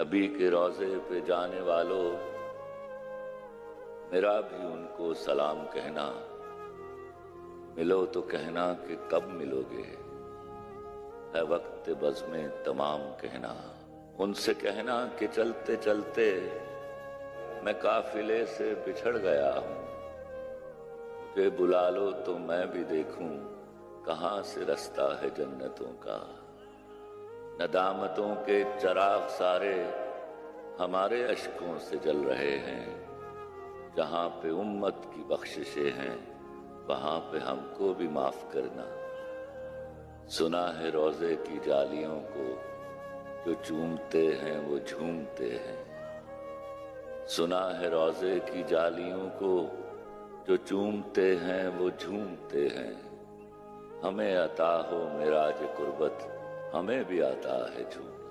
نبی کے روضے پہ جانے والوں، میرا بھی ان کو سلام کہنا، ملو تو کہنا کہ کب ملو گے، ہے وقت بزم تمام کہنا۔ ان سے کہنا کہ چلتے چلتے میں قافلے سے بچھڑ گیا ہوں، مجھے بلا لو تو میں بھی دیکھوں کہاں سے رستہ ہے جنتوں کا۔ ندامتوں کے چراغ سارے ہمارے اشکوں سے جل رہے ہیں، جہاں پہ امت کی بخششیں ہیں وہاں پہ ہم کو بھی معاف کرنا۔ سنا ہے روضے کی جالیوں کو جو چومتے ہیں وہ جھومتے ہیں، سنا ہے روضے کی جالیوں کو جو چومتے ہیں وہ جھومتے ہیں۔ ہمیں عطا ہو معراج قربت، ہمیں بھی عطا ہے جھوم۔